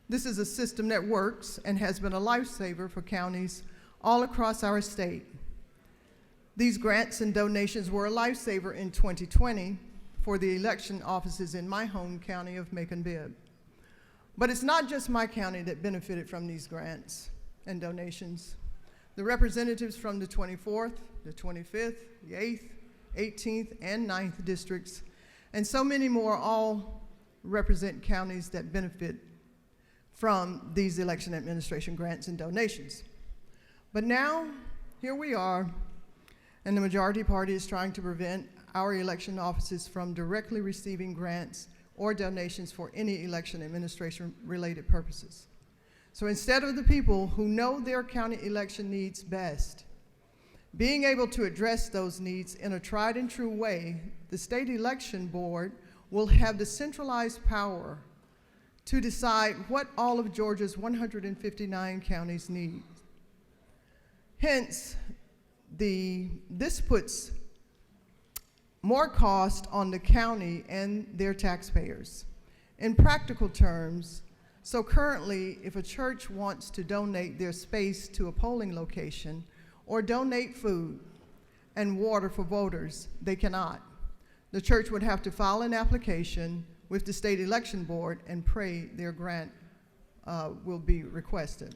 This is a system that works and has been a lifesaver for counties all across our state. These grants and donations were a lifesaver in 2020 for the election offices in my home county of Macon-Bibb. But it's not just my county that benefited from these grants and donations. The representatives from the 24th, the 25th, the 8th, 18th, and 9th districts, and so many more all represent counties that benefit from these election administration grants and donations. But now, here we are, and the majority party is trying to prevent our election offices from directly receiving grants or donations for any election administration related purposes. So instead of the people who know their county election needs best being able to address those needs in a tried and true way, the state election board will have the centralized power to decide what all of Georgia's 159 counties need. Hence, this puts more cost on the county and their taxpayers. In practical terms, so currently, if a church wants to donate their space to a polling location or donate food and water for voters, they cannot. The church would have to file an application with the state election board and pray their grant will be requested.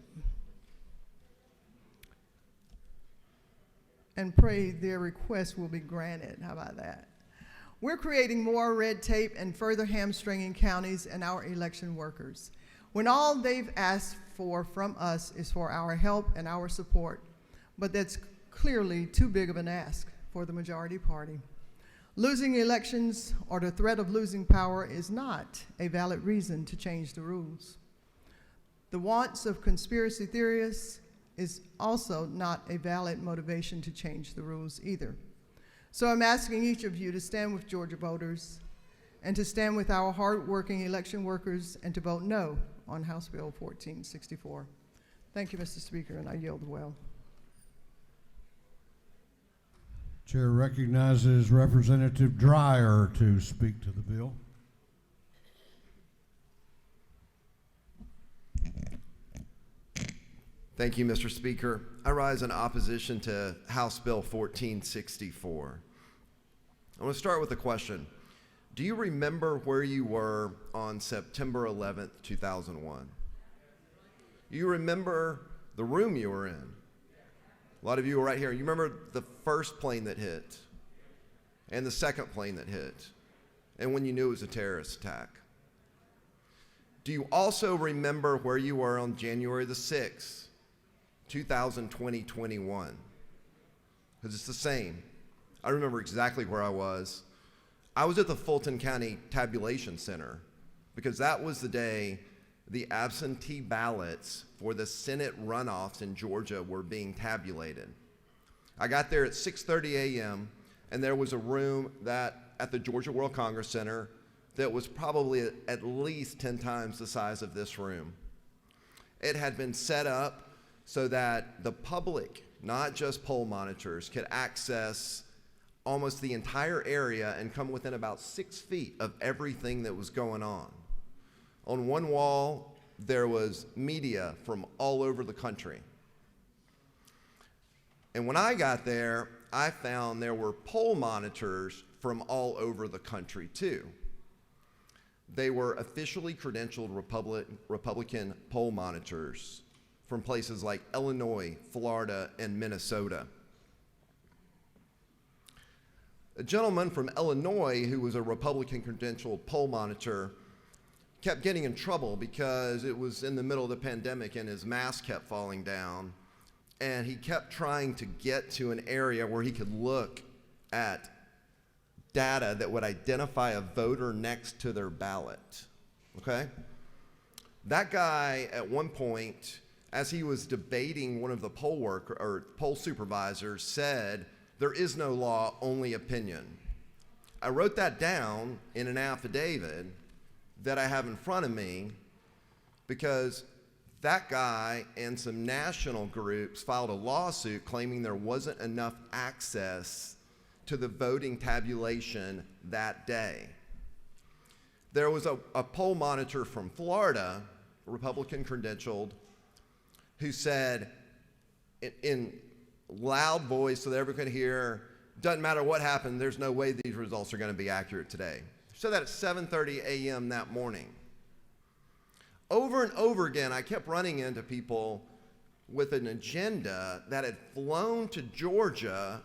And pray their request will be granted. How about that? We're creating more red tape and further hamstringing counties and our election workers, when all they've asked for from us is for our help and our support. But that's clearly too big of an ask for the majority party. Losing elections or the threat of losing power is not a valid reason to change the rules. The wants of conspiracy theorists is also not a valid motivation to change the rules either. So I'm asking each of you to stand with Georgia voters and to stand with our hardworking election workers and to vote no on House Bill 1464. Thank you, Mr. Speaker, and I yield well. Chair recognizes Representative Dreyer to speak to the bill. Thank you, Mr. Speaker. I rise in opposition to House Bill 1464. I want to start with a question. Do you remember where you were on September 11th, 2001? You remember the room you were in? A lot of you were right here. You remember the first plane that hit and the second plane that hit, and when you knew it was a terrorist attack. Do you also remember where you were on January the 6th, 2021? Because it's the same. I remember exactly where I was. I was at the Fulton County Tabulation Center because that was the day the absentee ballots for the Senate runoffs in Georgia were being tabulated. I got there at 6:30 a.m. and there was a room at the Georgia World Congress Center that was probably at least 10 times the size of this room. It had been set up so that the public, not just poll monitors, could access almost the entire area and come within about 6 feet of everything that was going on. On one wall, there was media from all over the country. And when I got there, I found there were poll monitors from all over the country too. They were officially credentialed Republican poll monitors from places like Illinois, Florida, and Minnesota. A gentleman from Illinois who was a Republican credentialed poll monitor kept getting in trouble because it was in the middle of the pandemic and his mask kept falling down, and he kept trying to get to an area where he could look at data that would identify a voter next to their ballot, okay? That guy at one point, as he was debating one of the poll supervisors, said, "There is no law, only opinion." I wrote that down in an affidavit that I have in front of me because that guy and some national groups filed a lawsuit claiming there wasn't enough access to the voting tabulation that day. There was a poll monitor from Florida, Republican credentialed, who said in loud voice so that everyone could hear, doesn't matter what happened, there's no way these results are going to be accurate today. She said that at 7:30 a.m. that morning. Over and over again, I kept running into people with an agenda that had flown to Georgia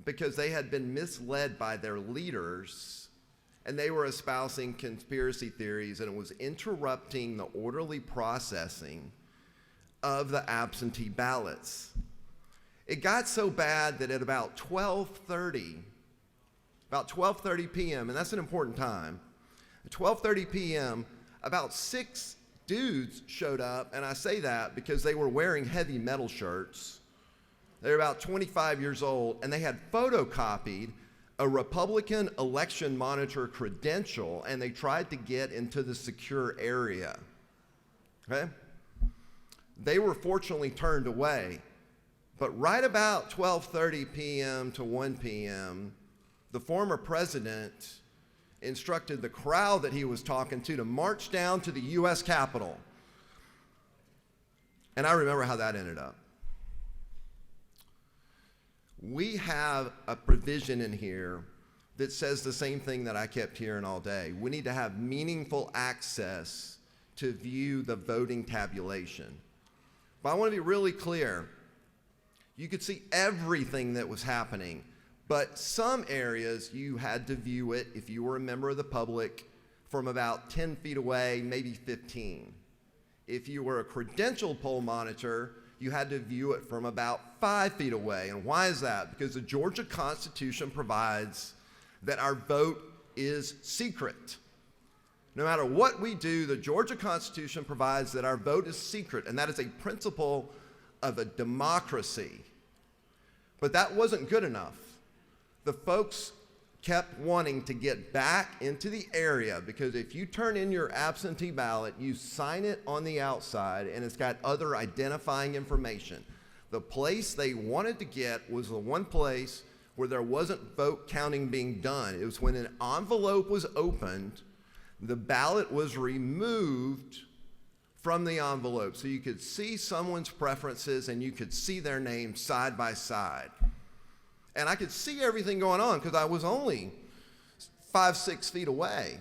because they had been misled by their leaders and they were espousing conspiracy theories, and it was interrupting the orderly processing of the absentee ballots. It got so bad that at about 12:30 p.m., and that's an important time, at 12:30 p.m., about 6 dudes showed up, and I say that because they were wearing heavy metal shirts. They were about 25 years old, and they had photocopied a Republican election monitor credential, and they tried to get into the secure area. Okay? They were fortunately turned away. But right about 12:30 p.m. to 1 p.m., the former president instructed the crowd that he was talking to march down to the U.S. Capitol. And I remember how that ended up. We have a provision in here that says the same thing that I kept hearing all day. We need to have meaningful access to view the voting tabulation. But I want to be really clear. You could see everything that was happening, but some areas you had to view it, if you were a member of the public, from about 10 feet away, maybe 15. If you were a credentialed poll monitor, you had to view it from about 5 feet away. And why is that? Because the Georgia Constitution provides that our vote is secret. No matter what we do, the Georgia Constitution provides that our vote is secret, and that is a principle of a democracy. But that wasn't good enough. The folks kept wanting to get back into the area, because if you turn in your absentee ballot, you sign it on the outside and it's got other identifying information. The place they wanted to get was the one place where there wasn't vote counting being done. It was when an envelope was opened, the ballot was removed from the envelope, so you could see someone's preferences and you could see their name side by side. And I could see everything going on because I was only 5-6 feet away,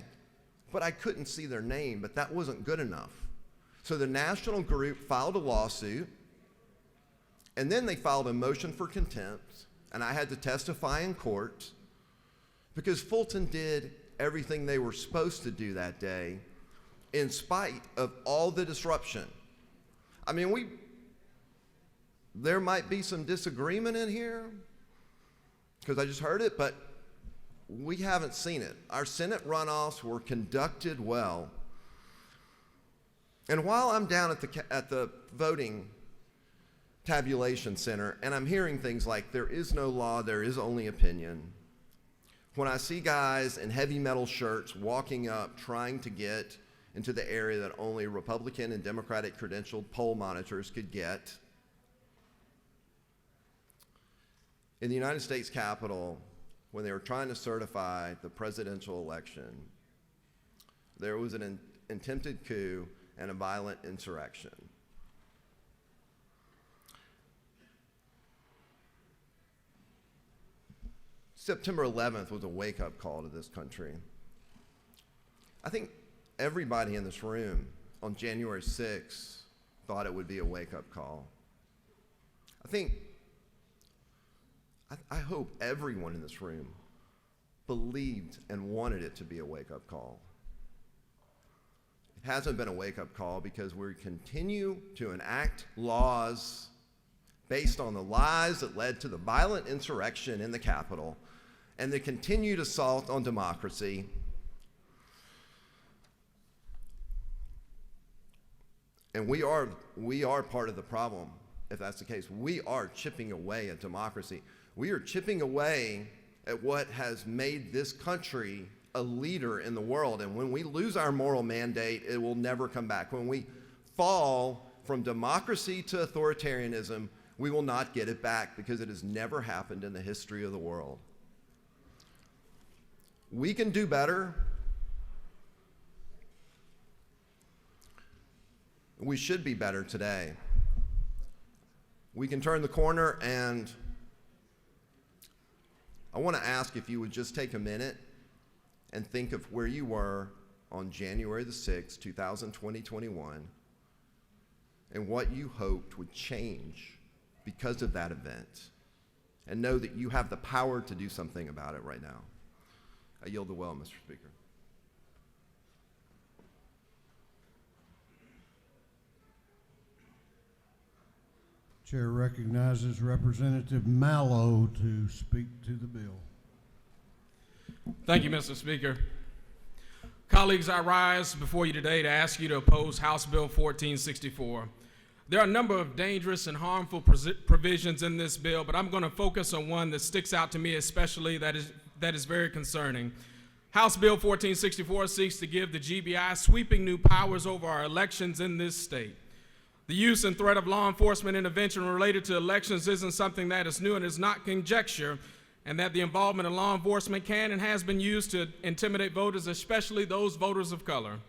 but I couldn't see their name, but that wasn't good enough. So the national group filed a lawsuit, and then they filed a motion for contempt, and I had to testify in court because Fulton did everything they were supposed to do that day in spite of all the disruption. I mean, there might be some disagreement in here because I just heard it, but we haven't seen it. Our Senate runoffs were conducted well. And while I'm down at the voting tabulation center, and I'm hearing things like, there is no law, there is only opinion, when I see guys in heavy metal shirts walking up trying to get into the area that only Republican and Democratic credentialed poll monitors could get, in the United States Capitol, when they were trying to certify the presidential election, there was an attempted coup and a violent insurrection. September 11th was a wake-up call to this country. I think everybody in this room on January 6th thought it would be a wake-up call. I hope everyone in this room believed and wanted it to be a wake-up call. It hasn't been a wake-up call because we continue to enact laws based on the lies that led to the violent insurrection in the Capitol and the continued assault on democracy. And we are part of the problem, if that's the case. We are chipping away at democracy. We are chipping away at what has made this country a leader in the world. And when we lose our moral mandate, it will never come back. When we fall from democracy to authoritarianism, we will not get it back because it has never happened in the history of the world. We can do better. We should be better today. We can turn the corner, and I want to ask if you would just take a minute and think of where you were on January the 6th, 2021, and what you hoped would change because of that event, and know that you have the power to do something about it right now. I yield the well, Mr. Speaker. Chair recognizes Representative Mallow to speak to the bill. Thank you, Mr. Speaker. Colleagues, I rise before you today to ask you to oppose House Bill 1464. There are a number of dangerous and harmful provisions in this bill, but I'm going to focus on one that sticks out to me especially that is very concerning. House Bill 1464 seeks to give the GBI sweeping new powers over our elections in this state. The use and threat of law enforcement intervention related to elections isn't something that is new and is not conjecture, and that the involvement of law enforcement can and has been used to intimidate voters, especially those voters of color.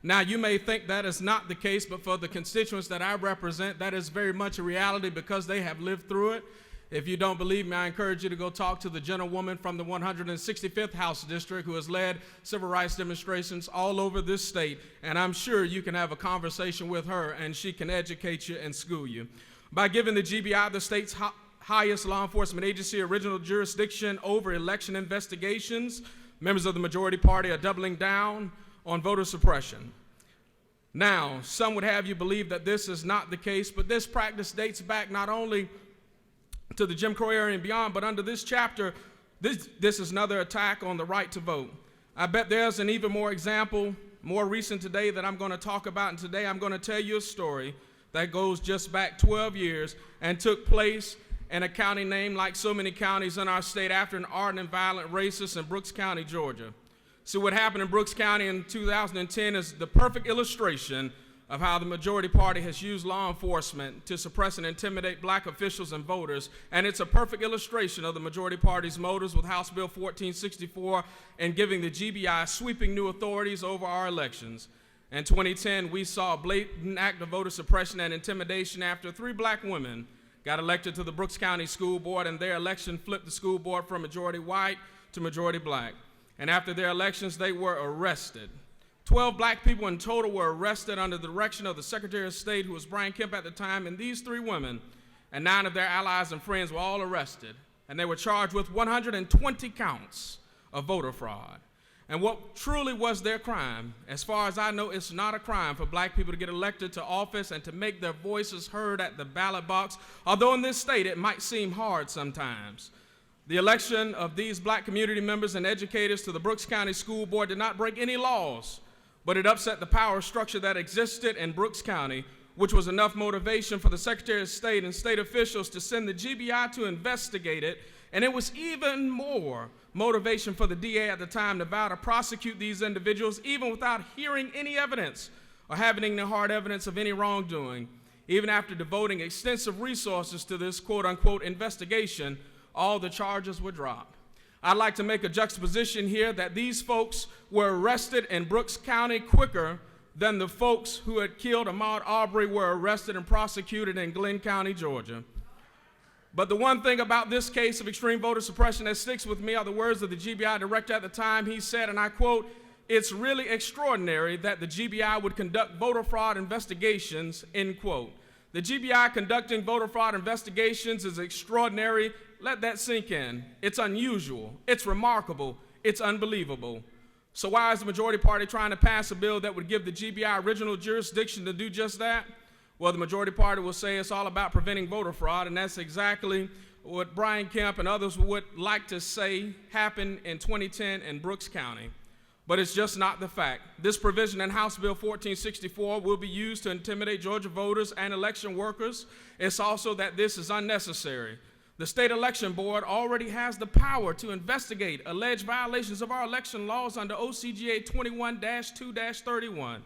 Now, you may think that is not the case, but for the constituents that I represent, that is very much a reality because they have lived through it. If you don't believe me, I encourage you to go talk to the gentlewoman from the 165th House District who has led civil rights demonstrations all over this state, and I'm sure you can have a conversation with her and she can educate you and school you. By giving the GBI, the state's highest law enforcement agency, original jurisdiction over election investigations, members of the majority party are doubling down on voter suppression. Now, some would have you believe that this is not the case, but this practice dates back not only to the Jim Crow era and beyond, but under this chapter, this is another attack on the right to vote. I bet there's an even more example, more recent today that I'm going to talk about, and today I'm going to tell you a story that goes just back 12 years and took place in a county named like so many counties in our state after an ardent and violent racist in Brooks County, Georgia. See, what happened in Brooks County in 2010 is the perfect illustration of how the majority party has used law enforcement to suppress and intimidate black officials and voters, and it's a perfect illustration of the majority party's motives with House Bill 1464 and giving the GBI sweeping new authorities over our elections. In 2010, we saw a blatant act of voter suppression and intimidation after 3 black women got elected to the Brooks County School Board, and their election flipped the school board from majority white to majority black. And after their elections, they were arrested. 12 black people in total were arrested under the direction of the Secretary of State, who was Brian Kemp at the time, and these 3 women and 9 of their allies and friends were all arrested, and they were charged with 120 counts of voter fraud. And what truly was their crime, as far as I know, it's not a crime for black people to get elected to office and to make their voices heard at the ballot box, although in this state it might seem hard sometimes. The election of these black community members and educators to the Brooks County School Board did not break any laws, but it upset the power structure that existed in Brooks County, which was enough motivation for the Secretary of State and state officials to send the GBI to investigate it, and it was even more motivation for the DA at the time to vow to prosecute these individuals even without hearing any evidence or having any hard evidence of any wrongdoing. Even after devoting extensive resources to this quote-unquote investigation, all the charges were dropped. I'd like to make a juxtaposition here that these folks were arrested in Brooks County quicker than the folks who had killed Ahmaud Arbery were arrested and prosecuted in Glenn County, Georgia. But the one thing about this case of extreme voter suppression that sticks with me are the words of the GBI director at the time. He said, and I quote, "It's really extraordinary that the GBI would conduct voter fraud investigations," end quote. The GBI conducting voter fraud investigations is extraordinary. Let that sink in. It's unusual, it's remarkable, it's unbelievable. So why is the majority party trying to pass a bill that would give the GBI original jurisdiction to do just that? Well, the majority party will say it's all about preventing voter fraud, and that's exactly what Brian Kemp and others would like to say happened in 2010 in Brooks County. But it's just not the fact. This provision in House Bill 1464 will be used to intimidate Georgia voters and election workers. It's also that this is unnecessary. The State Election Board already has the power to investigate alleged violations of our election laws under OCGA 21-2-31.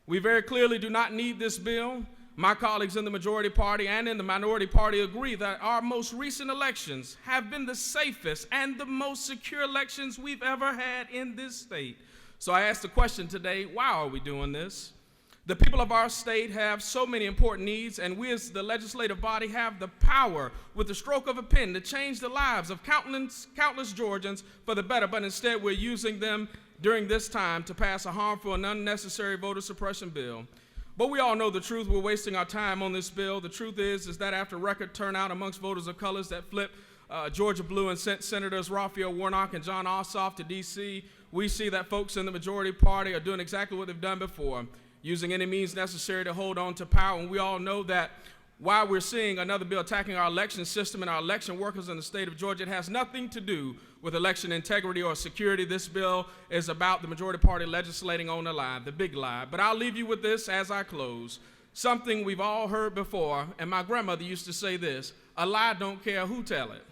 We very clearly do not need this bill. My colleagues in the majority party and in the minority party agree that our most recent elections have been the safest and the most secure elections we've ever had in this state. So I ask the question today, why are we doing this? The people of our state have so many important needs, and we as the legislative body have the power with the stroke of a pen to change the lives of countless Georgians for the better, but instead we're using them during this time to pass a harmful and unnecessary voter suppression bill. But we all know the truth. We're wasting our time on this bill. The truth is that after record turnout amongst voters of colors that flipped Georgia blue and sent Senators Raphael Warnock and John Ossoff to D.C., we see that folks in the majority party are doing exactly what they've done before, using any means necessary to hold on to power. And we all know that while we're seeing another bill attacking our election system and our election workers in the state of Georgia, it has nothing to do with election integrity or security. This bill is about the majority party legislating on a lie, the big lie. But I'll leave you with this as I close. Something we've all heard before, and my grandmother used to say this: a lie don't care who tell it.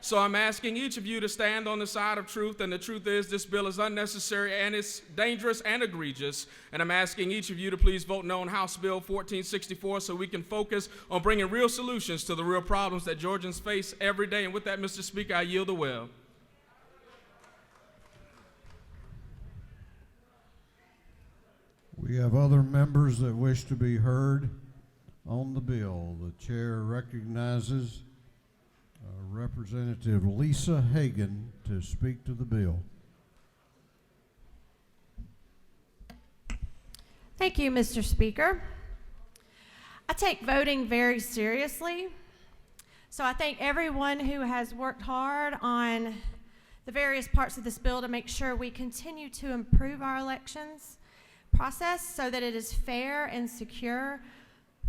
So I'm asking each of you to stand on the side of truth, and the truth is this bill is unnecessary and it's dangerous and egregious, and I'm asking each of you to please vote no on House Bill 1464 so we can focus on bringing real solutions to the real problems that Georgians face every day. And with that, Mr. Speaker, I yield the well. We have other members that wish to be heard on the bill. The chair recognizes Representative Lisa Hagan to speak to the bill. Thank you, Mr. Speaker. I take voting very seriously, so I thank everyone who has worked hard on the various parts of this bill to make sure we continue to improve our elections process so that it is fair and secure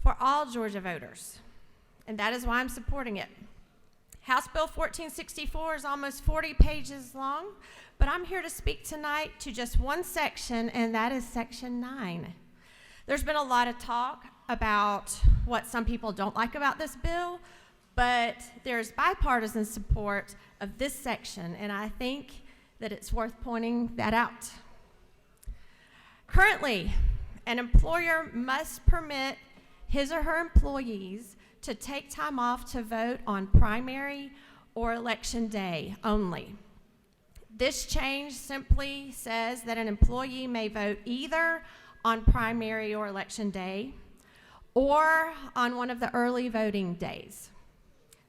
for all Georgia voters, and that is why I'm supporting it. House Bill 1464 is almost 40 pages long, but I'm here to speak tonight to just one section, and that is Section 9. There's been a lot of talk about what some people don't like about this bill, but there's bipartisan support of this section, and I think that it's worth pointing that out. Currently, an employer must permit his or her employees to take time off to vote on primary or election day only. This change simply says that an employee may vote either on primary or election day or on one of the early voting days.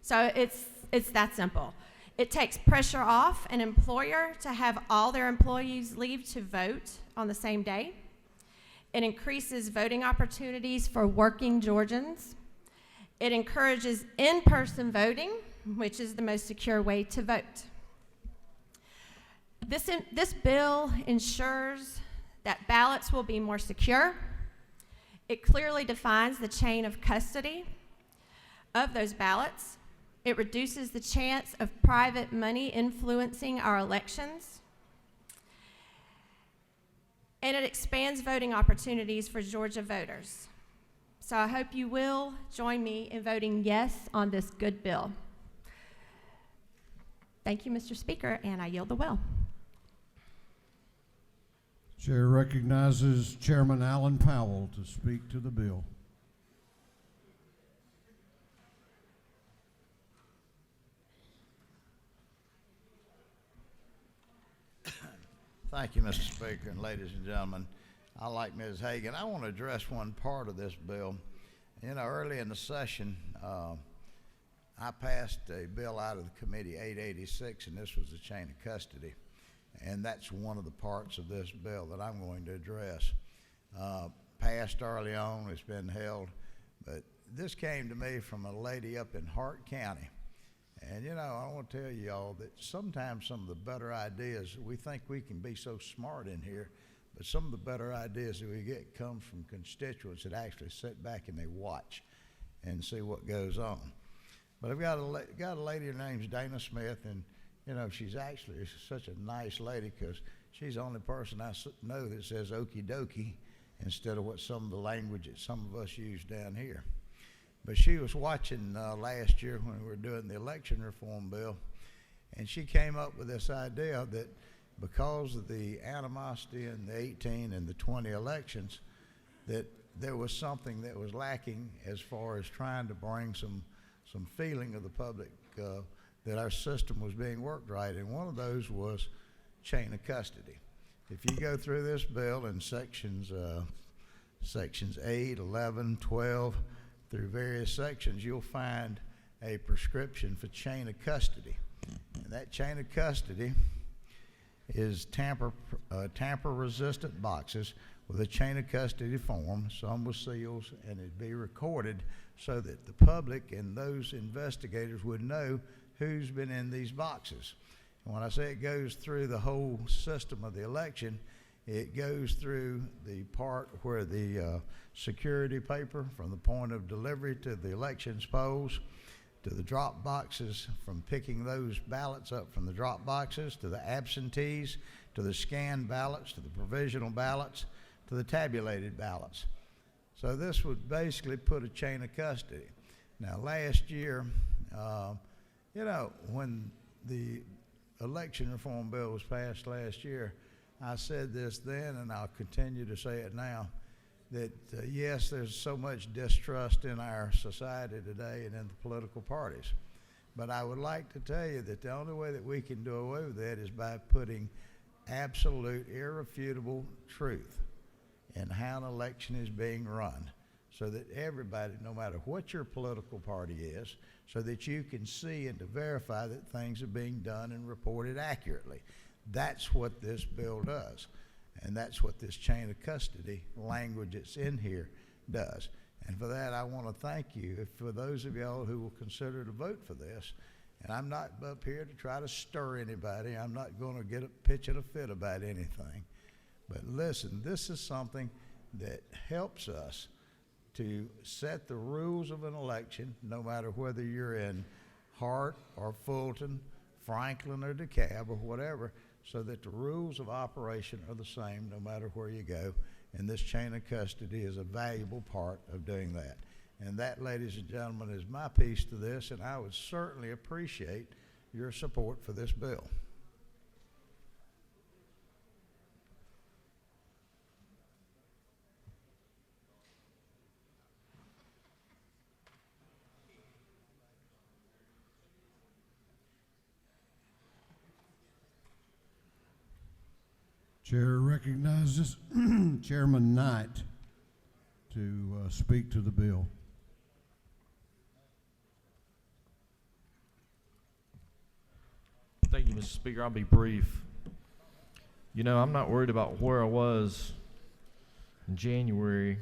So it's that simple. It takes pressure off an employer to have all their employees leave to vote on the same day. It increases voting opportunities for working Georgians. It encourages in-person voting, which is the most secure way to vote. This bill ensures that ballots will be more secure. It clearly defines the chain of custody of those ballots. It reduces the chance of private money influencing our elections. And it expands voting opportunities for Georgia voters. So I hope you will join me in voting yes on this good bill. Thank you, Mr. Speaker, and I yield the well. Chair recognizes Chairman Alan Powell to speak to the bill. Thank you, Mr. Speaker, and ladies and gentlemen. I like Ms. Hagan. I want to address one part of this bill. You know, early in the session, I passed a bill out of the committee 886, and this was the chain of custody. And that's one of the parts of this bill that I'm going to address. Passed early on, it's been held, but this came to me from a lady up in Hart County. And you know, I want to tell you all that sometimes some of the better ideas, we think we can be so smart in here, but some of the better ideas that we get come from constituents that actually sit back and they watch and see what goes on. But I've got a lady, her name's Dana Smith, and you know, she's actually such a nice lady because she's the only person I know that says okie dokie instead of what some of the language that some of us use down here. But she was watching last year when we were doing the election reform bill, and she came up with this idea that because of the animosity in the 18 and the 20 elections, that there was something that was lacking as far as trying to bring some feeling of the public that our system was being worked right, and one of those was chain of custody. If you go through this bill in sections sections 8, 11, 12, through various sections, you'll find a prescription for chain of custody. And that chain of custody is tamper-resistant boxes with a chain of custody form, some with seals, and it'd be recorded so that the public and those investigators would know who's been in these boxes. And when I say it goes through the whole system of the election, it goes through the part where the security paper from the point of delivery to the elections polls, to the drop boxes, from picking those ballots up from the drop boxes, to the absentees, to the scanned ballots, to the provisional ballots, to the tabulated ballots. So this would basically put a chain of custody. Now last year, when the election reform bill was passed last year, I said this then and I'll continue to say it now, that yes, there's so much distrust in our society today and in the political parties. But I would like to tell you that the only way that we can do away with that is by putting absolute, irrefutable truth in how an election is being run, so that everybody, no matter what your political party is, so that you can see and to verify that things are being done and reported accurately. That's what this bill does. And that's what this chain of custody language that's in here does. And for that, I want to thank you for those of y'all who will consider to vote for this. And I'm not up here to try to stir anybody. I'm not going to pitch a fit about anything. But listen, this is something that helps us to set the rules of an election, no matter whether you're in Hart or Fulton, Franklin or DeKalb or whatever, so that the rules of operation are the same no matter where you go. And this chain of custody is a valuable part of doing that. And that, ladies and gentlemen, is my piece to this, and I would certainly appreciate your support for this bill. Chair recognizes Chairman Knight to speak to the bill. Thank you, Mr. Speaker. I'll be brief. You know, I'm not worried about where I was in January.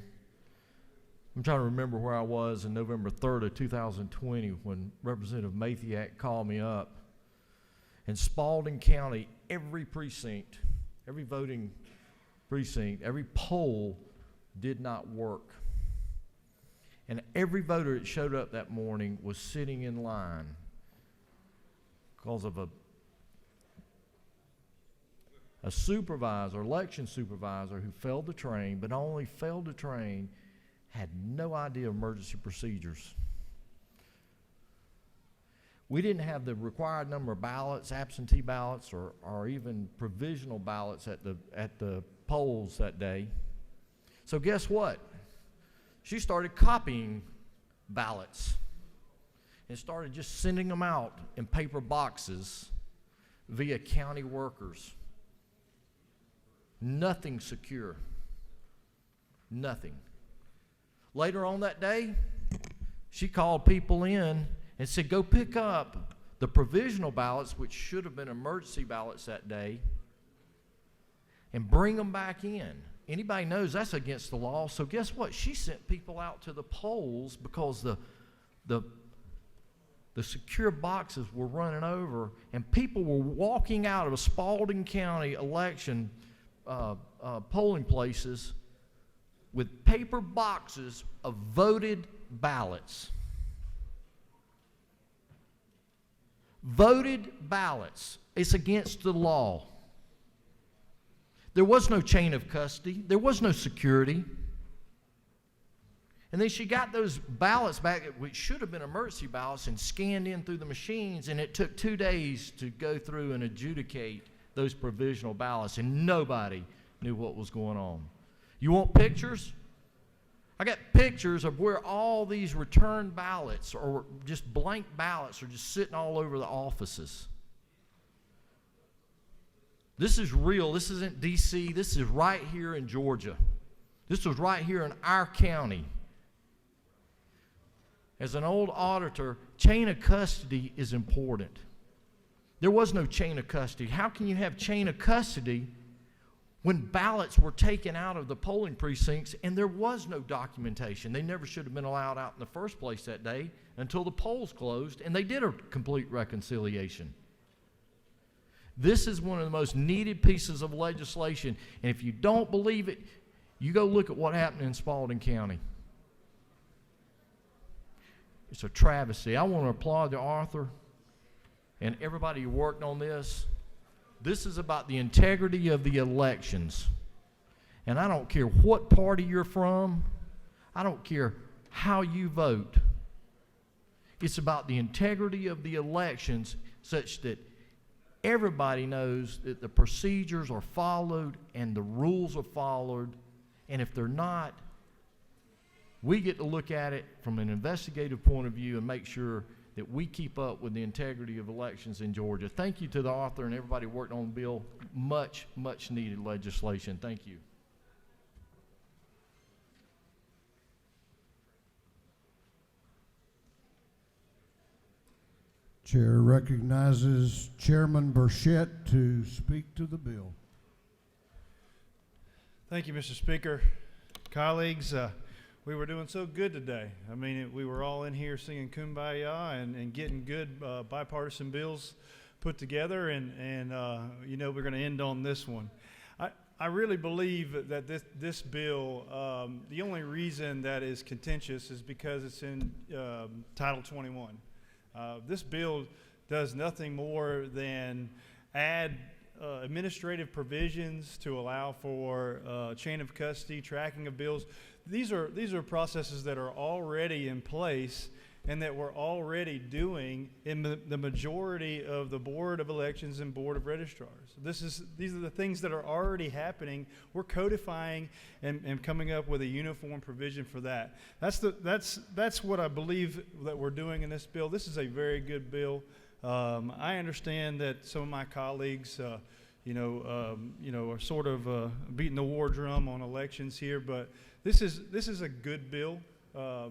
I'm trying to remember where I was on November 3rd of 2020 when Representative Mathiak called me up. In Spalding County, every precinct, every voting precinct, every poll did not work. And every voter that showed up that morning was sitting in line because of a supervisor, election supervisor, who failed to train, but not only failed to train, had no idea of emergency procedures. We didn't have the required number of ballots, absentee ballots, or even provisional ballots at the polls that day. So guess what? She started copying ballots and started just sending them out in paper boxes via county workers. Nothing secure. Nothing. Later on that day, she called people in and said, go pick up the provisional ballots, which should have been emergency ballots that day, and bring them back in. Anybody knows that's against the law. So guess what? She sent people out to the polls because the secure boxes were running over, and people were walking out of a Spalding County election polling places with paper boxes of voted ballots. Voted ballots. It's against the law. There was no chain of custody. There was no security. And then she got those ballots back, which should have been emergency ballots, and scanned in through the machines, and it took 2 days to go through and adjudicate those provisional ballots, and nobody knew what was going on. You want pictures? I got pictures of where all these returned ballots or just blank ballots are just sitting all over the offices. This is real. This isn't D.C. This is right here in Georgia. This was right here in our county. As an old auditor, chain of custody is important. There was no chain of custody. How can you have chain of custody when ballots were taken out of the polling precincts and there was no documentation? They never should have been allowed out in the first place that day until the polls closed and they did a complete reconciliation. This is one of the most needed pieces of legislation, and if you don't believe it, you go look at what happened in Spalding County. It's a travesty. I want to applaud the author and everybody who worked on this. This is about the integrity of the elections. And I don't care what party you're from. I don't care how you vote. It's about the integrity of the elections such that everybody knows that the procedures are followed and the rules are followed. And if they're not, we get to look at it from an investigative point of view and make sure that we keep up with the integrity of elections in Georgia. Thank you to the author and everybody who worked on the bill. Much, much needed legislation. Thank you. Chair recognizes Chairman Burchett to speak to the bill. Thank you, Mr. Speaker. Colleagues, we were doing so good today. I mean, we were all in here singing Kumbaya and getting good bipartisan bills put together, and you know, we're going to end on this one. I really believe that this bill, the only reason that is contentious is because it's in Title 21. This bill does nothing more than add administrative provisions to allow for chain of custody, tracking of bills. These are processes that are already in place and that we're already doing in the majority of the Board of Elections and Board of Registrars. These are the things that are already happening. We're codifying and coming up with a uniform provision for that. That's what I believe that we're doing in this bill. This is a very good bill. I understand that some of my colleagues, are sort of beating the war drum on elections here, but this is a good bill.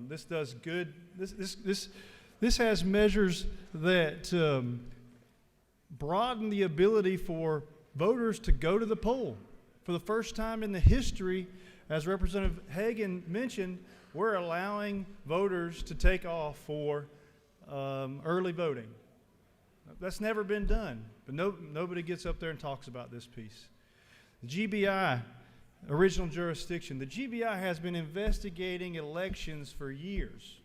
This does good. This has measures that broaden the ability for voters to go to the poll. For the first time in the history, as Representative Hagan mentioned, we're allowing voters to take off for early voting. That's never been done, but nobody gets up there and talks about this piece. The GBI, original jurisdiction. The GBI has been investigating elections for years.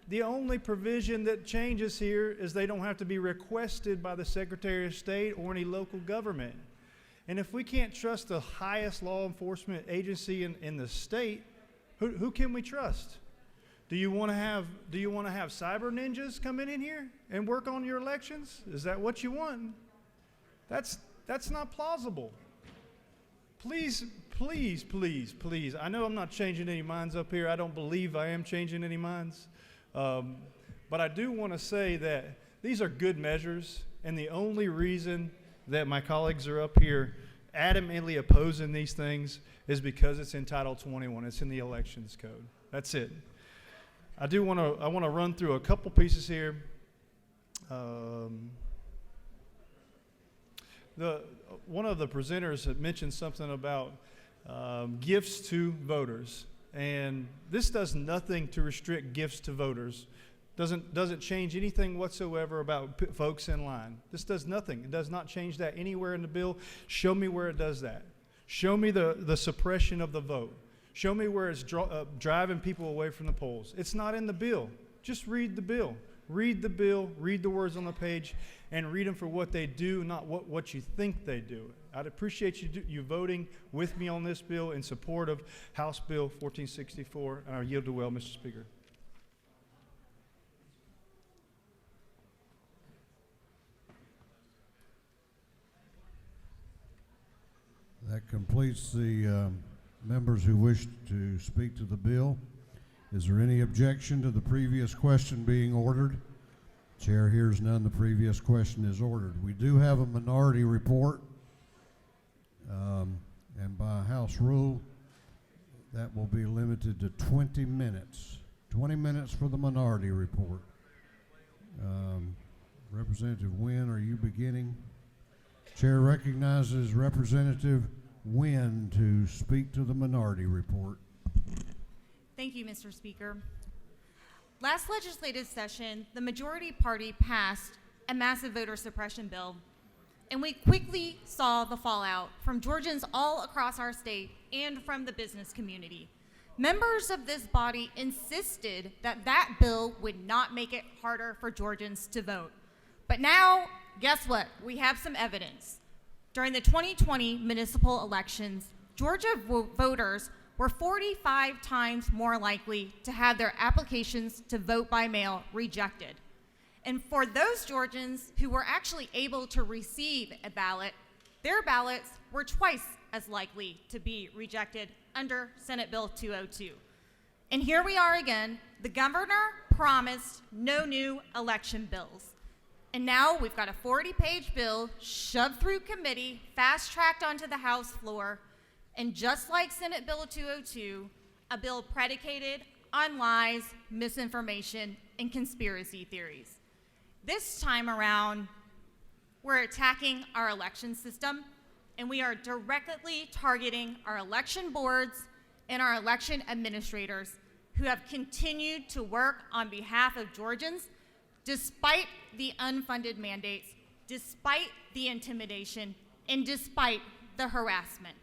The only provision that changes here is they don't have to be requested by the Secretary of State or any local government. And if we can't trust the highest law enforcement agency in the state, who can we trust? Do you want to have cyber ninjas come in here and work on your elections? Is that what you want? That's not plausible. Please, please, please, please. I know I'm not changing any minds up here. I don't believe I am changing any minds. But I do want to say that these are good measures, and the only reason that my colleagues are up here adamantly opposing these things is because it's in Title 21. It's in the Elections Code. That's it. I want to run through a couple pieces here. One of the presenters had mentioned something about gifts to voters, and this does nothing to restrict gifts to voters. Doesn't change anything whatsoever about folks in line. This does nothing. It does not change that anywhere in the bill. Show me where it does that. Show me the suppression of the vote. Show me where it's driving people away from the polls. It's not in the bill. Just read the bill. Read the bill, read the words on the page, and read them for what they do, not what you think they do. I'd appreciate you voting with me on this bill in support of House Bill 1464, and I yield to Will, Mr. Speaker. That completes the members who wish to speak to the bill. Is there any objection to the previous question being ordered? Chair hears none. The previous question is ordered. We do have a minority report, and by House rule, That will be limited to 20 minutes. 20 minutes for the minority report. Representative Nguyen, are you beginning? Chair recognizes Representative Nguyen to speak to the minority report. Thank you, Mr. Speaker. Last legislative session, the majority party passed a massive voter suppression bill, and we quickly saw the fallout from Georgians all across our state and from the business community. Members of this body insisted that that bill would not make it harder for Georgians to vote. But now, guess what? We have some evidence. During the 2020 municipal elections, Georgia voters were 45 times more likely to have their applications to vote by mail rejected. And for those Georgians who were actually able to receive a ballot, their ballots were twice as likely to be rejected under Senate Bill 202. And here we are again. The governor promised no new election bills. And now we've got a 40-page bill shoved through committee, fast-tracked onto the House floor, and just like Senate Bill 202, a bill predicated on lies, misinformation, and conspiracy theories. This time around, we're attacking our election system, and we are directly targeting our election boards and our election administrators who have continued to work on behalf of Georgians despite the unfunded mandates, despite the intimidation, and despite the harassment.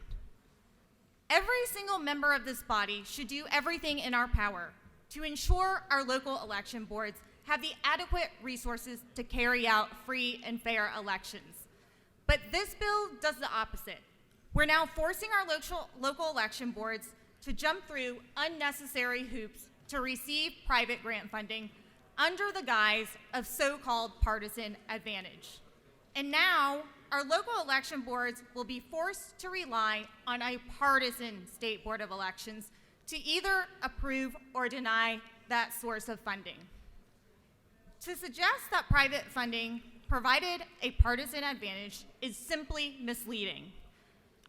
Every single member of this body should do everything in our power to ensure our local election boards have the adequate resources to carry out free and fair elections. But this bill does the opposite. We're now forcing our local election boards to jump through unnecessary hoops to receive private grant funding under the guise of so-called partisan advantage. And now, our local election boards will be forced to rely on a partisan state board of elections to either approve or deny that source of funding. To suggest that private funding provided a partisan advantage is simply misleading.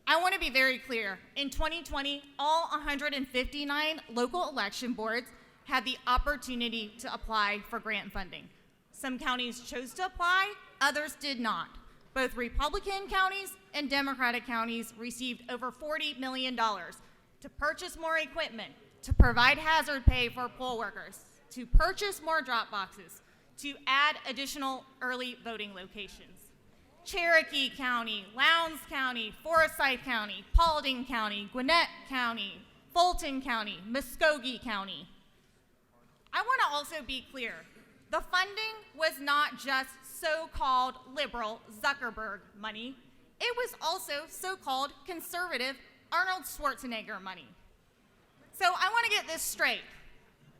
I want to be very clear. In 2020, all 159 local election boards had the opportunity to apply for grant funding. Some counties chose to apply, others did not. Both Republican counties and Democratic counties received over $40 million to purchase more equipment, to provide hazard pay for poll workers, to purchase more drop boxes, to add additional early voting locations. Cherokee County, Lowndes County, Forsyth County, Paulding County, Gwinnett County, Fulton County, Muskogee County. I want to also be clear. The funding was not just so-called liberal Zuckerberg money. It was also so-called conservative Arnold Schwarzenegger money. So I want to get this straight.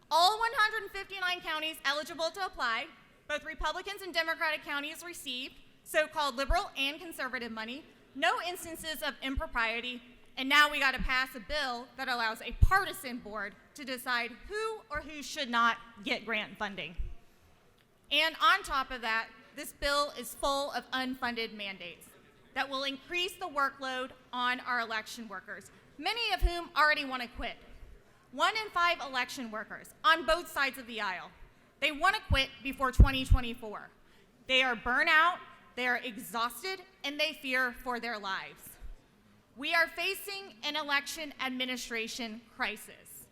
All 159 counties eligible to apply, both Republicans and Democratic counties received so-called liberal and conservative money, no instances of impropriety, and now we got to pass a bill that allows a partisan board to decide who or who should not get grant funding. And on top of that, this bill is full of unfunded mandates that will increase the workload on our election workers, many of whom already want to quit. 1 in 5 election workers on both sides of the aisle, they want to quit before 2024. They are burnt out, they are exhausted, and they fear for their lives. We are facing an election administration crisis,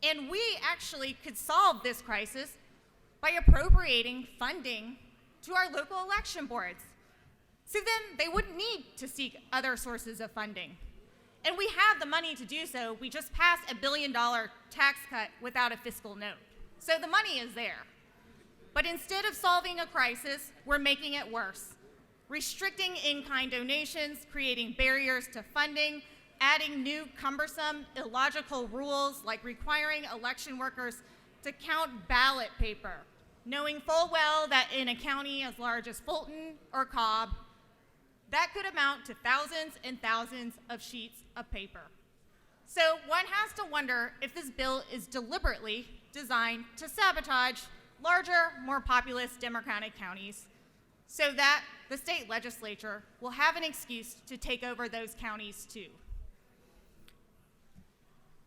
and we actually could solve this crisis by appropriating funding to our local election boards. So then they wouldn't need to seek other sources of funding. And we have the money to do so. We just passed a $1 billion tax cut without a fiscal note. So the money is there. But instead of solving a crisis, we're making it worse. Restricting in-kind donations, creating barriers to funding, adding new cumbersome, illogical rules like requiring election workers to count ballot paper, knowing full well that in a county as large as Fulton or Cobb, that could amount to thousands and thousands of sheets of paper. So one has to wonder if this bill is deliberately designed to sabotage larger, more populous Democratic counties so that the state legislature will have an excuse to take over those counties too.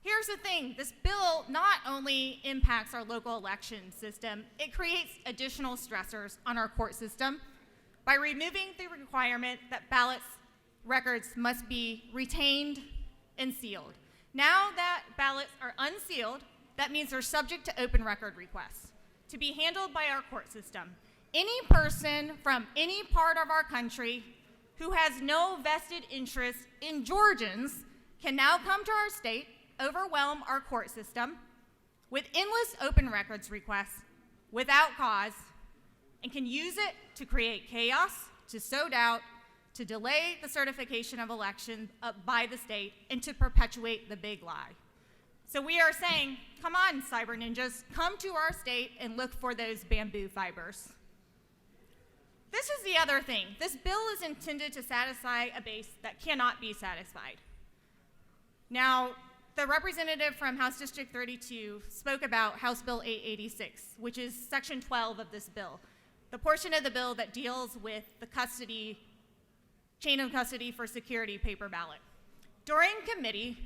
Here's the thing, this bill not only impacts our local election system, it creates additional stressors on our court system by removing the requirement that ballots records must be retained and sealed. Now that ballots are unsealed, that means they're subject to open record requests to be handled by our court system. Any person from any part of our country who has no vested interest in Georgians can now come to our state, overwhelm our court system with endless open records requests without cause, and can use it to create chaos, to sow doubt, to delay the certification of elections by the state, and to perpetuate the big lie. So we are saying, come on, cyber ninjas, come to our state and look for those bamboo fibers. This is the other thing. This bill is intended to satisfy a base that cannot be satisfied. Now, the representative from House District 32 spoke about House Bill 886, which is Section 12 of this bill, the portion of the bill that deals with the custody, chain of custody for security paper ballot. During committee,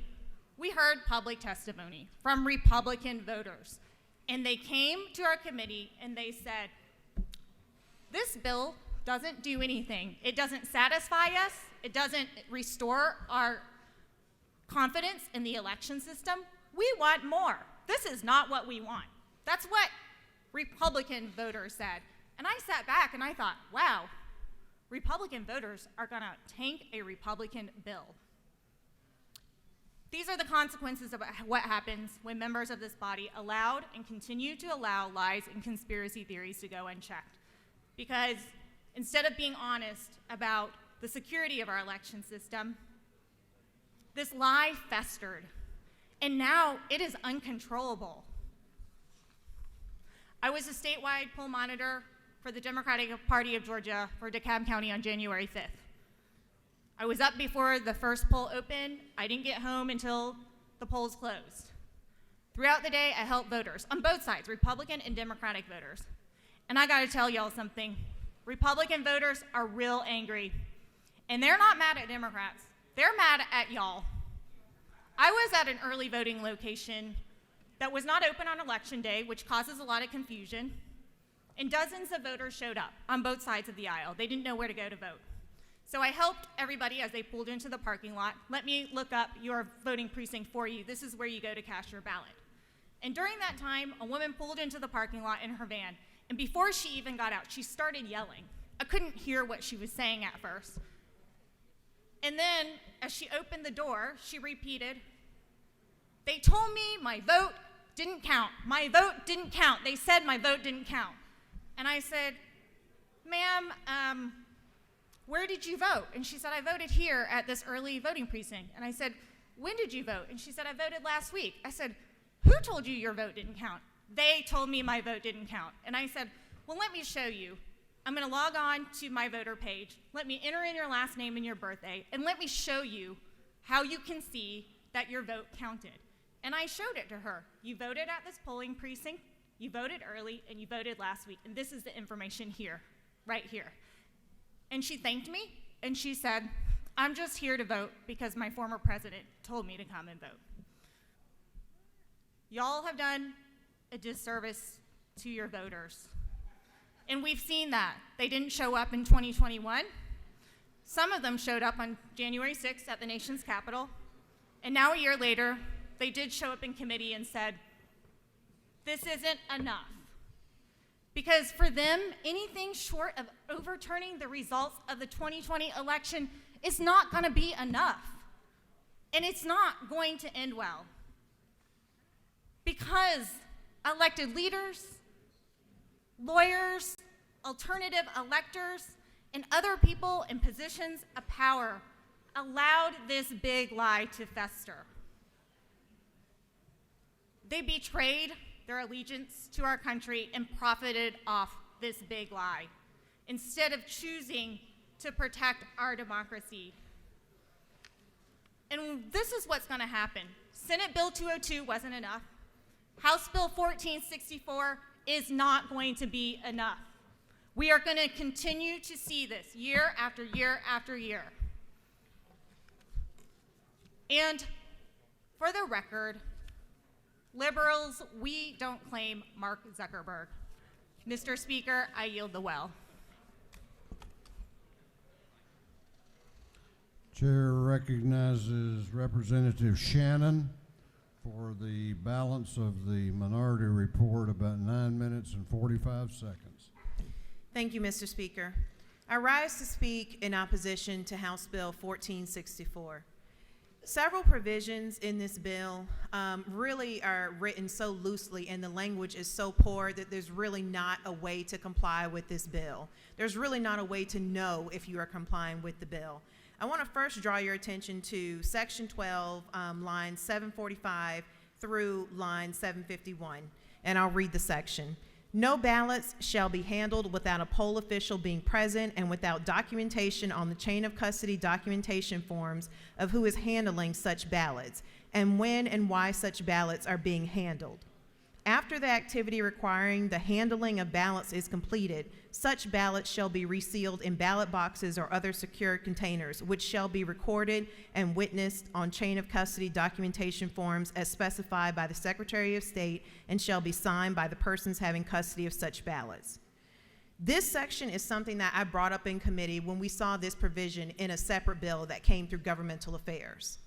we heard public testimony from Republican voters, and they came to our committee and they said, this bill doesn't do anything. It doesn't satisfy us. It doesn't restore our confidence in the election system. We want more. This is not what we want. That's what Republican voters said. And I sat back and I thought, wow, Republican voters are gonna tank a Republican bill. These are the consequences of what happens when members of this body allowed and continue to allow lies and conspiracy theories to go unchecked. Because instead of being honest about the security of our election system, this lie festered, and now it is uncontrollable. I was a statewide poll monitor for the Democratic Party of Georgia for DeKalb County on January 5th. I was up before the first poll opened. I didn't get home until the polls closed. Throughout the day, I helped voters on both sides, Republican and Democratic voters. And I gotta tell y'all something. Republican voters are real angry. And they're not mad at Democrats. They're mad at y'all. I was at an early voting location that was not open on election day, which causes a lot of confusion. And dozens of voters showed up on both sides of the aisle. They didn't know where to go to vote. So I helped everybody as they pulled into the parking lot. Let me look up your voting precinct for you. This is where you go to cast your ballot. And during that time, a woman pulled into the parking lot in her van. And before she even got out, she started yelling. I couldn't hear what she was saying at first. And then, as she opened the door, she repeated, "They told me my vote didn't count. My vote didn't count. They said my vote didn't count." And I said, "Ma'am, where did you vote?" And she said, "I voted here at this early voting precinct." And I said, "When did you vote?" And she said, "I voted last week." I said, "Who told you your vote didn't count?" "They told me my vote didn't count." And I said, "Well, let me show you. I'm gonna log on to my voter page. Let me enter in your last name and your birthday, and let me show you how you can see that your vote counted." And I showed it to her. You voted at this polling precinct, you voted early, and you voted last week. And this is the information here, right here. And she thanked me, and she said, "I'm just here to vote because my former president told me to come and vote." Y'all have done a disservice to your voters. And we've seen that. They didn't show up in 2021. Some of them showed up on January 6th at the nation's capital. And now a year later, they did show up in committee and said, this isn't enough. Because for them, anything short of overturning the results of the 2020 election is not gonna be enough. And it's not going to end well. Because elected leaders, lawyers, alternative electors, and other people in positions of power allowed this big lie to fester. They betrayed their allegiance to our country and profited off this big lie instead of choosing to protect our democracy. And this is what's going to happen. Senate Bill 202 wasn't enough. House Bill 1464 is not going to be enough. We are going to continue to see this year after year after year. And For the record, liberals, we don't claim Mark Zuckerberg. Mr. Speaker, I yield the well. Chair recognizes Representative Shannon for the balance of the minority report, about 9 minutes and 45 seconds. Thank you, Mr. Speaker. I rise to speak in opposition to House Bill 1464. Several provisions in this bill really are written so loosely and the language is so poor that there's really not a way to comply with this bill. There's really not a way to know if you are complying with the bill. I want to first draw your attention to Section 12, line 745 through line 751, and I'll read the section. No ballots shall be handled without a poll official being present and without documentation on the chain of custody documentation forms of who is handling such ballots and when and why such ballots are being handled. After the activity requiring the handling of ballots is completed, such ballots shall be resealed in ballot boxes or other secure containers, which shall be recorded and witnessed on chain of custody documentation forms as specified by the Secretary of State and shall be signed by the persons having custody of such ballots. This section is something that I brought up in committee when we saw this provision in a separate bill that came through governmental affairs.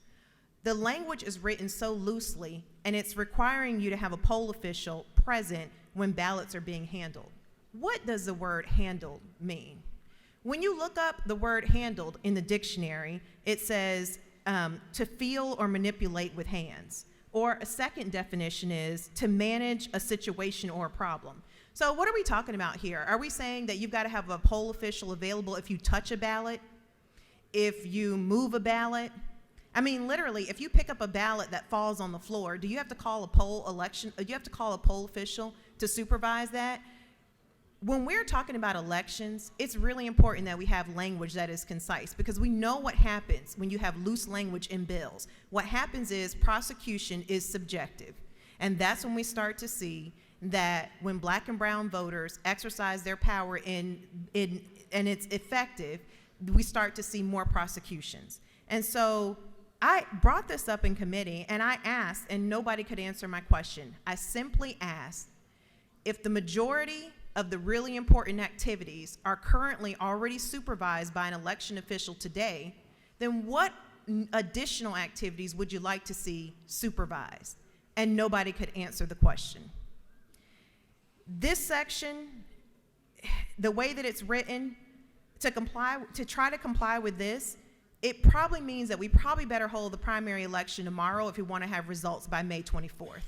The language is written so loosely, and it's requiring you to have a poll official present when ballots are being handled. What does the word handled mean? When you look up the word handled in the dictionary, it says to feel or manipulate with hands. Or a second definition is to manage a situation or a problem. So what are we talking about here? Are we saying that you've got to have a poll official available if you touch a ballot, if you move a ballot? I mean, literally, if you pick up a ballot that falls on the floor, do you have to call a poll official to supervise that? When we're talking about elections, it's really important that we have language that is concise because we know what happens when you have loose language in bills. What happens is prosecution is subjective. And that's when we start to see that when black and brown voters exercise their power and it's effective, we start to see more prosecutions. And so I brought this up in committee and I asked, and nobody could answer my question. I simply asked, if the majority of the really important activities are currently already supervised by an election official today, then what additional activities would you like to see supervised? And nobody could answer the question. This section, the way that it's written, to try to comply with this, it probably means that we probably better hold the primary election tomorrow if we want to have results by May 24th,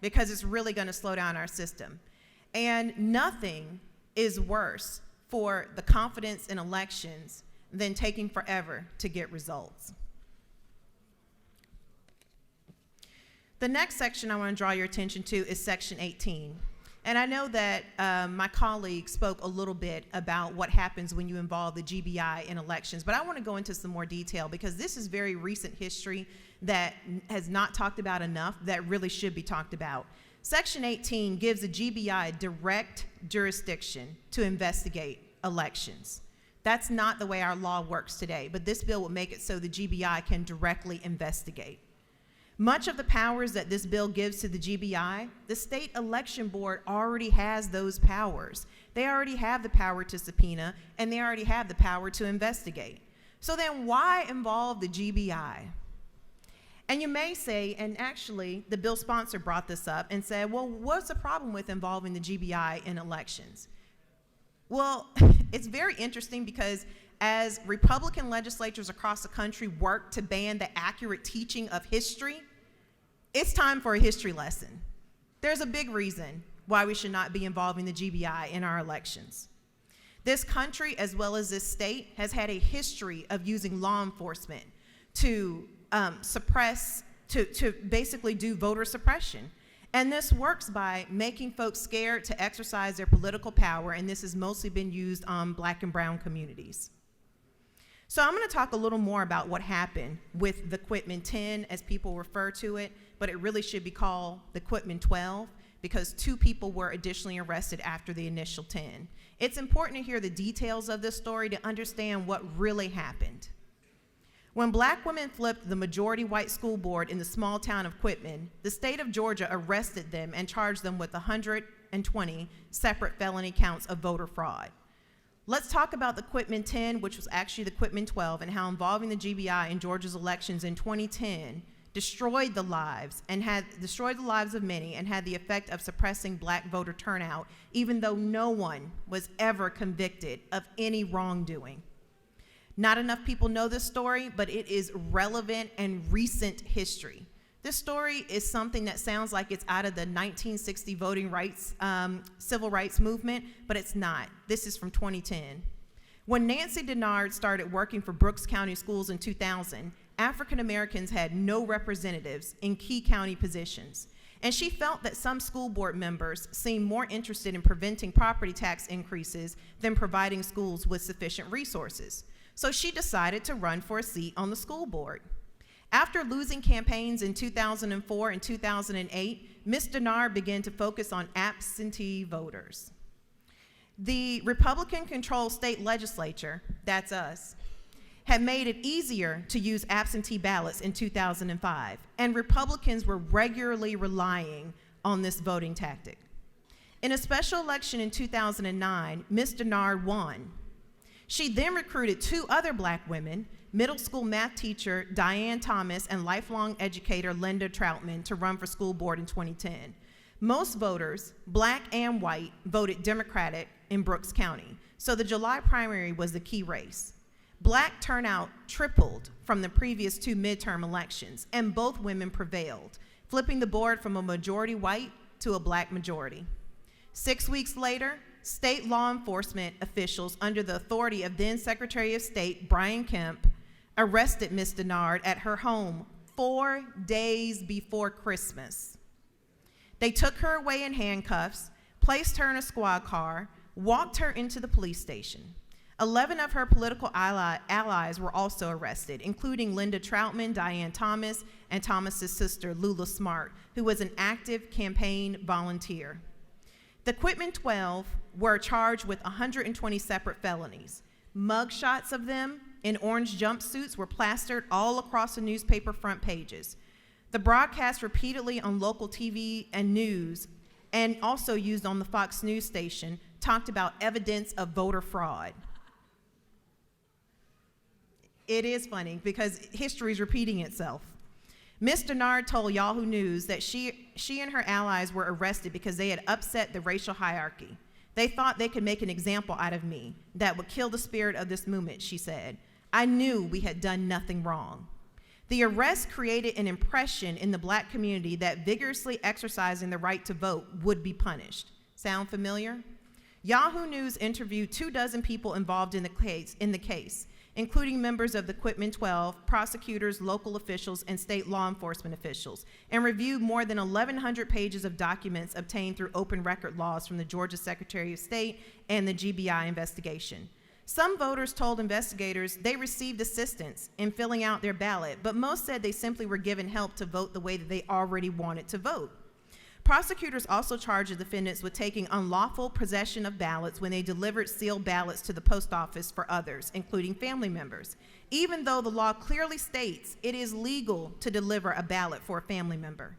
because it's really going to slow down our system. And nothing is worse for the confidence in elections than taking forever to get results. The next section I want to draw your attention to is Section 18. And I know that my colleague spoke a little bit about what happens when you involve the GBI in elections, but I want to go into some more detail because this is very recent history that has not talked about enough that really should be talked about. Section 18 gives the GBI direct jurisdiction to investigate elections. That's not the way our law works today, but this bill will make it so the GBI can directly investigate. Much of the powers that this bill gives to the GBI, the state election board already has those powers. They already have the power to subpoena, and they already have the power to investigate. So then why involve the GBI? And you may say, and actually the bill sponsor brought this up and said, well, what's the problem with involving the GBI in elections? Well, it's very interesting because as Republican legislatures across the country work to ban the accurate teaching of history, it's time for a history lesson. There's a big reason why we should not be involving the GBI in our elections. This country, as well as this state, has had a history of using law enforcement to suppress, to basically do voter suppression. And this works by making folks scared to exercise their political power, and this has mostly been used on black and brown communities. So I'm going to talk a little more about what happened with the Quitman 10, as people refer to it, but it really should be called the Quitman 12, because 2 people were additionally arrested after the initial 10. It's important to hear the details of this story to understand what really happened. When black women flipped the majority white school board in the small town of Quitman, the state of Georgia arrested them and charged them with 120 separate felony counts of voter fraud. Let's talk about the Quitman 10, which was actually the Quitman 12, and how involving the GBI in Georgia's elections in 2010 destroyed the lives of many and had the effect of suppressing black voter turnout, even though no one was ever convicted of any wrongdoing. Not enough people know this story, but it is relevant and recent history. This story is something that sounds like it's out of the 1960 voting rights, civil rights movement, but it's not. This is from 2010. When Nancy Dennard started working for Brooks County Schools in 2000, African Americans had no representatives in key county positions, and she felt that some school board members seemed more interested in preventing property tax increases than providing schools with sufficient resources. So she decided to run for a seat on the school board. After losing campaigns in 2004 and 2008, Ms. Dennard began to focus on absentee voters. The Republican-controlled state legislature, that's us, had made it easier to use absentee ballots in 2005, and Republicans were regularly relying on this voting tactic. In a special election in 2009, Ms. Dennard won. She then recruited two other black women, middle school math teacher Diane Thomas and lifelong educator Linda Troutman, to run for school board in 2010. Most voters, black and white, voted Democratic in Brooks County, so the July primary was the key race. Black turnout tripled from the previous two midterm elections, and both women prevailed, flipping the board from a majority white to a black majority. 6 weeks later, state law enforcement officials under the authority of then Secretary of State Brian Kemp arrested Ms. Dennard at her home 4 days before Christmas. They took her away in handcuffs, placed her in a squad car, walked her into the police station. 11 of her political allies were also arrested, including Linda Troutman, Diane Thomas, and Thomas's sister, Lula Smart, who was an active campaign volunteer. The Quitman 12 were charged with 120 separate felonies. Mugshots of them in orange jumpsuits were plastered all across the newspaper front pages. The broadcast repeatedly on local TV and news, and also used on the Fox News station, talked about evidence of voter fraud. It is funny because history is repeating itself. Ms. Dennard told Yahoo News that she and her allies were arrested because they had upset the racial hierarchy. They thought they could make an example out of me that would kill the spirit of this movement, she said. I knew we had done nothing wrong. The arrest created an impression in the black community that vigorously exercising the right to vote would be punished. Sound familiar? Yahoo News interviewed 24 people involved in the case, including members of the Quitman 12, prosecutors, local officials, and state law enforcement officials, and reviewed more than 1,100 pages of documents obtained through open record laws from the Georgia Secretary of State and the GBI investigation. Some voters told investigators they received assistance in filling out their ballot, but most said they simply were given help to vote the way that they already wanted to vote. Prosecutors also charged the defendants with taking unlawful possession of ballots when they delivered sealed ballots to the post office for others, including family members, even though the law clearly states it is legal to deliver a ballot for a family member.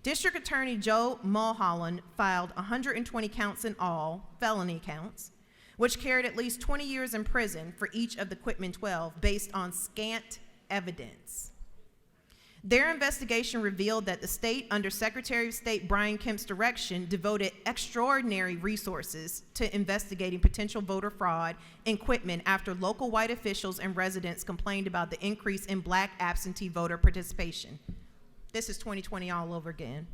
District Attorney Joe Mulholland filed 120 counts in all, felony counts, which carried at least 20 years in prison for each of the Quitman 12 based on scant evidence. Their investigation revealed that the state, under Secretary of State Brian Kemp's direction, devoted extraordinary resources to investigating potential voter fraud in Quitman after local white officials and residents complained about the increase in black absentee voter participation. This is 2020 all over again.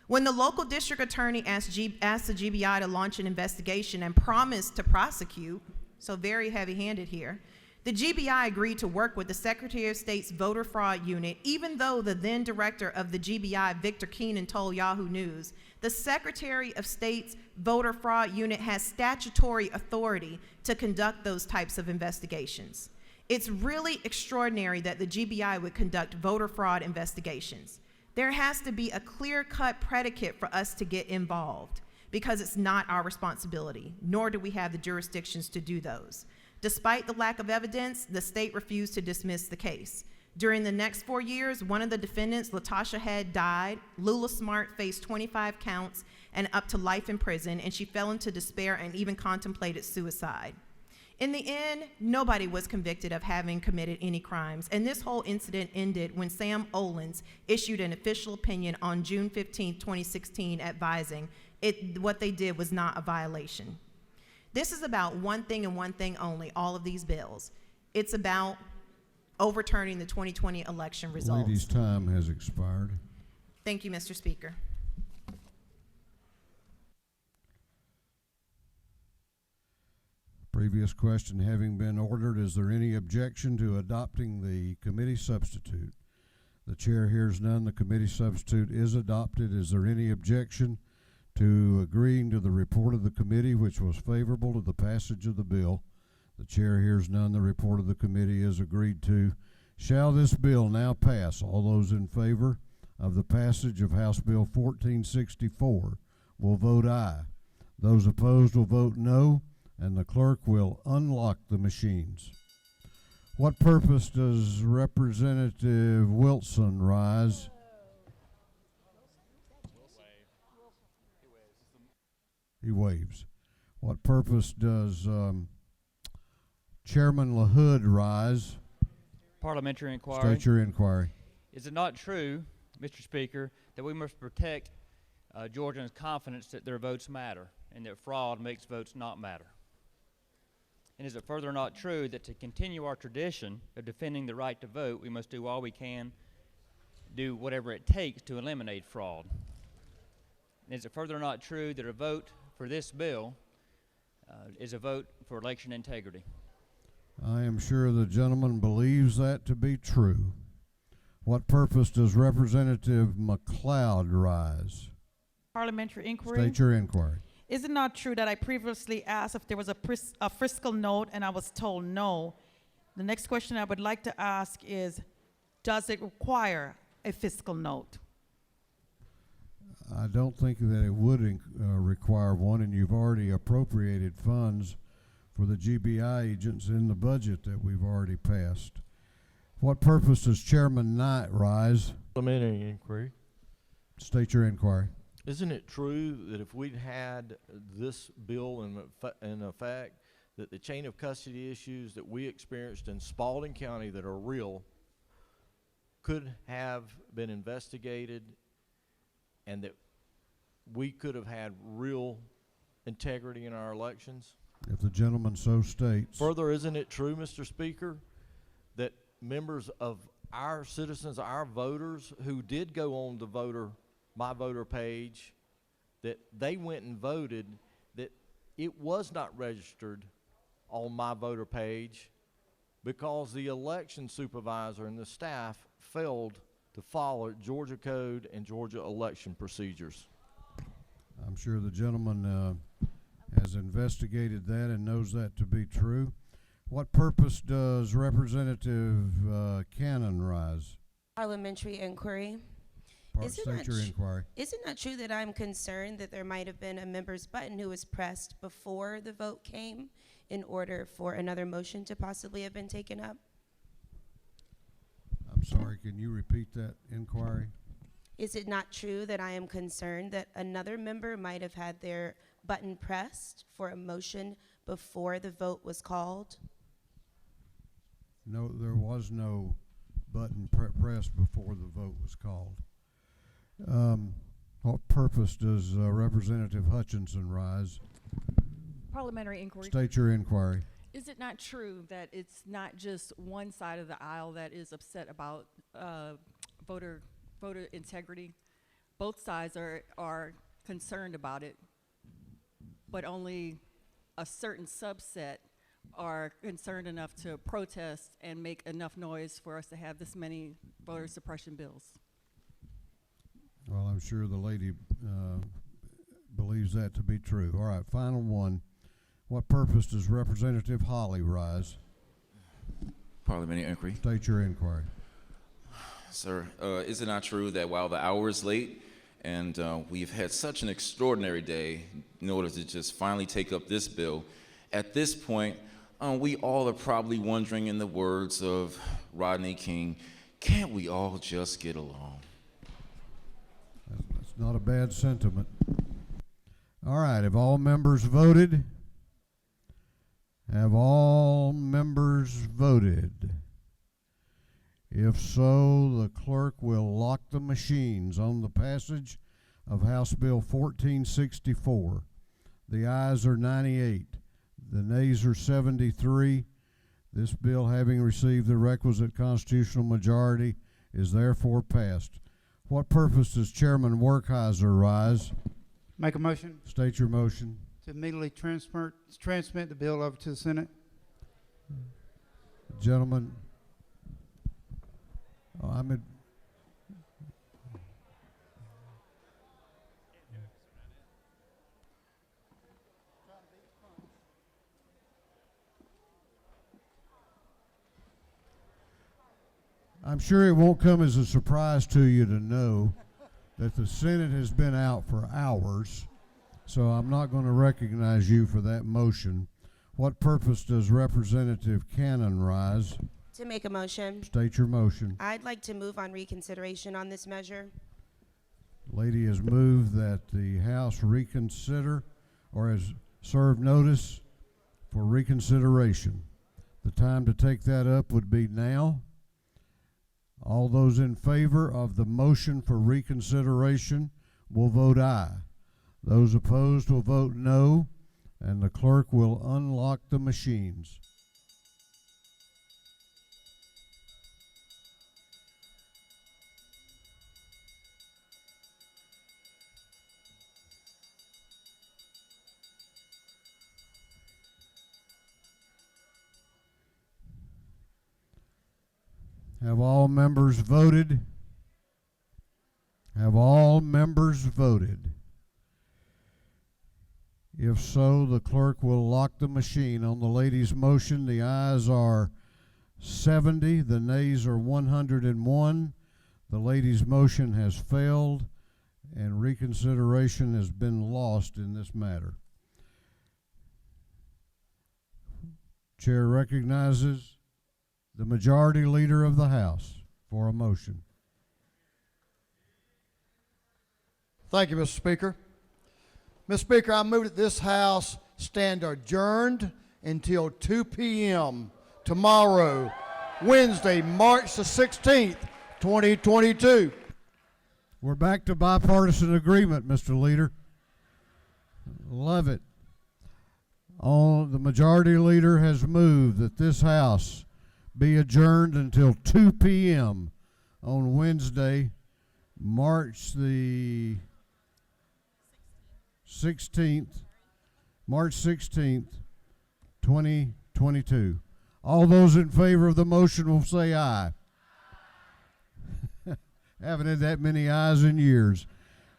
When the local district attorney asked the GBI to launch an investigation and promised to prosecute, so very heavy-handed here, the GBI agreed to work with the Secretary of State's voter fraud unit, even though the then director of the GBI, Victor Keenan, told Yahoo News, the Secretary of State's voter fraud unit has statutory authority to conduct those types of investigations. It's really extraordinary that the GBI would conduct voter fraud investigations. There has to be a clear-cut predicate for us to get involved because it's not our responsibility, nor do we have the jurisdictions to do those. Despite the lack of evidence, the state refused to dismiss the case. During the next 4 years, one of the defendants, Latasha Head, died. Lula Smart faced 25 counts and up to life in prison, and she fell into despair and even contemplated suicide. In the end, nobody was convicted of having committed any crimes, and this whole incident ended when Sam Olens issued an official opinion on June 15, 2016, advising what they did was not a violation. This is about one thing and one thing only, all of these bills. It's about overturning the 2020 election results. Lady's time has expired. Thank you, Mr. Speaker. Previous question having been ordered, is there any objection to adopting the committee substitute? The chair hears none. The committee substitute is adopted. Is there any objection to agreeing to the report of the committee, which was favorable to the passage of the bill? The chair hears none. The report of the committee is agreed to. Shall this bill now pass? All those in favor of the passage of House Bill 1464 will vote aye. Those opposed will vote no, and the clerk will unlock the machines. What purpose does Representative Wilson rise? He waves. What purpose does Chairman LaHood rise? Parliamentary inquiry. State your inquiry. Is it not true, Mr. Speaker, that we must protect Georgians' confidence that their votes matter and that fraud makes votes not matter? And is it further not true that to continue our tradition of defending the right to vote, we must do all we can, do whatever it takes to eliminate fraud? And is it further not true that a vote for this bill is a vote for election integrity? I am sure the gentleman believes that to be true. What purpose does Representative McLeod rise? Parliamentary inquiry. State your inquiry. Is it not true that I previously asked if there was a fiscal note and I was told no? The next question I would like to ask is, does it require a fiscal note? I don't think that it would require one, and you've already appropriated funds for the GBI agents in the budget that we've already passed. What purpose does Chairman Knight rise? Parliamentary inquiry. State your inquiry. Isn't it true that if we'd had this bill in effect, that the chain of custody issues that we experienced in Spalding County that are real could have been investigated, and that we could have had real integrity in our elections? If the gentleman so states. Further, isn't it true, Mr. Speaker, that members of our citizens, our voters who did go on the my voter page, that they went and voted, that it was not registered on my voter page because the election supervisor and the staff failed to follow Georgia code and Georgia election procedures? I'm sure the gentleman has investigated that and knows that to be true. What purpose does Representative Cannon rise? Parliamentary inquiry. State your inquiry. Is it not true that I'm concerned that there might have been a member's button who was pressed before the vote came in order for another motion to possibly have been taken up? I'm sorry, can you repeat that inquiry? Is it not true that I am concerned that another member might have had their button pressed for a motion before the vote was called? No, there was no button pressed before the vote was called. What purpose does Representative Hutchinson rise? Parliamentary inquiry. State your inquiry. Is it not true that it's not just one side of the aisle that is upset about voter integrity? Both sides are concerned about it, but only a certain subset are concerned enough to protest and make enough noise for us to have this many voter suppression bills. Well, I'm sure the lady believes that to be true. All right, final one. What purpose does Representative Holly rise? Parliamentary inquiry. State your inquiry. Sir, is it not true that while the hour is late and we've had such an extraordinary day in order to just finally take up this bill, at this point, we all are probably wondering, in the words of Rodney King, can't we all just get along? That's not a bad sentiment. All right, have all members voted? Have all members voted? If so, the clerk will lock the machines on the passage of House Bill 1464. The ayes are 98. The nays are 73. This bill, having received the requisite constitutional majority, is therefore passed. What purpose does Chairman Werkheiser rise? Make a motion State your motion. to immediately transmit the bill over to the Senate. Gentlemen, I'm sure it won't come as a surprise to you to know that the Senate has been out for hours, so I'm not going to recognize you for that motion. What purpose does Representative Cannon rise? To make a motion. State your motion. I'd like to move on reconsideration on this measure. Lady has moved that the House reconsider or has served notice for reconsideration. The time to take that up would be now. All those in favor of the motion for reconsideration will vote aye. Those opposed will vote no, and the clerk will unlock the machines. Have all members voted? Have all members voted? If so, the clerk will lock the machine. On the lady's motion, the ayes are 70, the nays are 101. The lady's motion has failed, and reconsideration has been lost in this matter. Chair recognizes the Majority Leader of the House for a motion. Thank you, Mr. Speaker. Mr. Speaker, I move that this House stand adjourned until 2 p.m. tomorrow, Wednesday, March the 16th, 2022. We're back to bipartisan agreement, Mr. Leader. Love it. The Majority Leader has moved that this House be adjourned until 2 p.m. on Wednesday, March the 16th, March 16th, 2022. All those in favor of the motion will say aye. Haven't had that many ayes in years.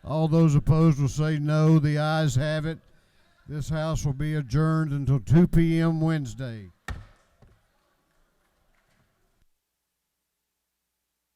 All those opposed will say no. The ayes have it. This House will be adjourned until 2 p.m. Wednesday.